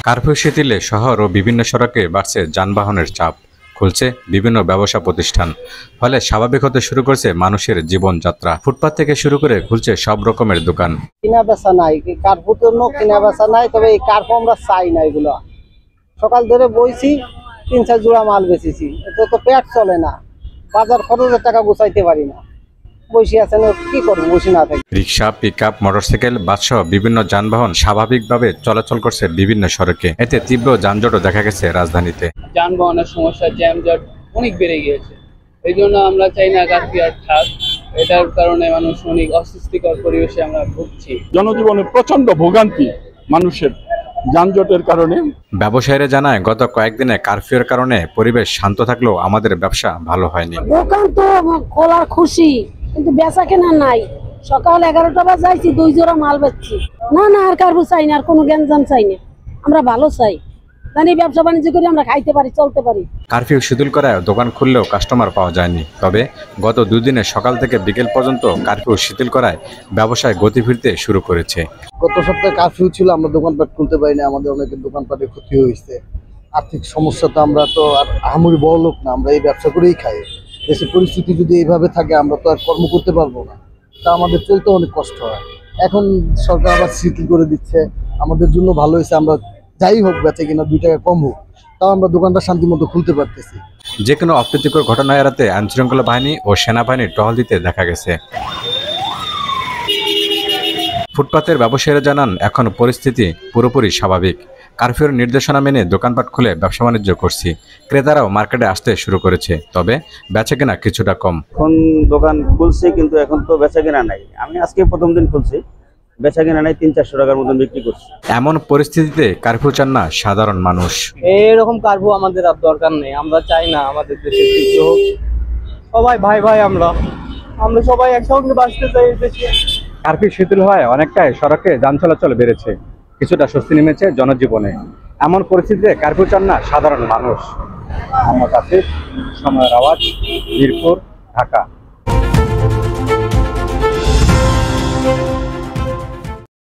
Curfew শিথিলে শহর ও বিভিন্ন সড়কে বাড়ছে যানবাহনের চাপ, খুলছে বিভিন্ন ব্যবসা প্রতিষ্ঠান। ফলে স্বাভাবিক হতে শুরু করছে মানুষের জীবনযাত্রা। ফুটপাত থেকে শুরু করে খুলছে সব রকমের দোকান। কিনা বেচা নাই, কার্ফু তো কিনা বেচা নাই, তবে এই কার্ফু আমরা চাই না। এগুলো সকাল ধরে বইছি, 3-4 জোড়া মাল বেচেছি, এতে তো পেট চলে না, বাজার খরচের টাকা গুছাইতে পারি না। বসে আছেন, কি করবো বসে না থাকি। রিক্সা, পিকআপ, মোটরসাইকেল, বাসসহ বিভিন্ন যানবাহন স্বাভাবিকভাবে চলাচল করছে বিভিন্ন সড়কে। এতে তীব্র যানজটও দেখা গেছে রাজধানীতে। যানবাহনের সমস্যা, জ্যামজট অনেক বেড়ে গিয়েছে। এই জন্য আমরা চাই না কারফিউ আর থাক। এটার কারণে মানুষ অনেক অস্বস্তিকর পরিবেশে আমরা ভুগছি। জনজীবনে প্রচন্ড ভোগান্তি মানুষের যানজটের কারণে। ব্যবসায়ীরা জানায়, গত কয়েকদিনে কারফিউর কারণে পরিবেশ শান্ত থাকলেও আমাদের ব্যবসা ভালো হয়নি। দোকান তো খোলার খুশি, কিন্তু বেচা কেনা নাই। সকাল 11টা বাজে যাইছি, 2 জোড়া মাল বেচছি। না আর কারফিউ চাই না, আর কোনো গ্যাঞ্জাম চাই না। আমরা ভালো চাই, জানি ব্যবসা বাণিজ্য করে আমরা খাইতে পারি, চলতে পারি। কারফিউ শিথিল করায় দোকান খুললেও কাস্টমার পাওয়া যায়নি। তবে গত 2 দিনে সকাল থেকে বিকেল পর্যন্ত কারফিউ শিথিল করায় ব্যবসায় গতি ফিরতে শুরু করেছে। গত সপ্তাহে কারফিউ ছিল, আমরা দোকানপাট খুলতে পারি না, আমাদের অনেকের দোকানপাটে ক্ষতি হয়েছে। আর্থিক সমস্যা, তো আমরা তো আর আহামরি বড় লোক না, আমরা এই ব্যবসা করেই খাই। দেশের পরিস্থিতি যদি এইভাবে থাকে, আমরা তো আর কর্ম করতে পারবো না, তা আমাদের চলতে অনেক কষ্ট হয়। এখন সরকার আবার শিথিল করে দিচ্ছে, আমাদের জন্য ভালো হয়েছে। আমরা যাই হোক, বেচে কিনা 2 টাকা কম হোক, তাও আমরা দোকানটা শান্তি মতো খুলতে পারতেছি। যে কোনো অপ্রীতিকর ঘটনা এড়াতে আইনশৃঙ্খলা বাহিনী ও সেনাবাহিনীর টহল দিতে দেখা গেছে। ফুটপাতের ব্যবসায়ীরা জানান, এখন পরিস্থিতি পুরোপুরি স্বাভাবিক। কারফিউর নির্দেশনা মেনে দোকানপাট খুলে ব্যবসা বাণিজ্য করছি। ক্রেতারাও মার্কেটে আসতে শুরু করেছে, তবে বেচাকেনা কিছুটা কম। এখন দোকান খুলছি, কিন্তু এখন তো বেচাকেনা নাই। আমি আজকে প্রথম দিন খুলছি, বেচাকেনা নাই, 300-400 টাকার মতন বিক্রি করছি। এমন পরিস্থিতিতে কারফিউ চান না সাধারণ মানুষ। এরকম কারফিউ আমাদের আর দরকার নেই। আমরা চাই না আমাদের দেশে যুদ্ধ হোক। সবাই ভাই ভাই, আমরা সবাই একসঙ্গে বাঁচতে চাই দেশে। কারফিউ শিথিল হওয়ায় অনেকটাই সড়কে যান চলাচল বেড়েছে, কিছুটা স্বস্তি নেমেছে জনজীবনে। এমন পরিস্থিতিতে কারফিউ চান না সাধারণ মানুষ। মোহাম্মদ আসিফ, সময়ের আওয়াজ, মিরপুর, ঢাকা।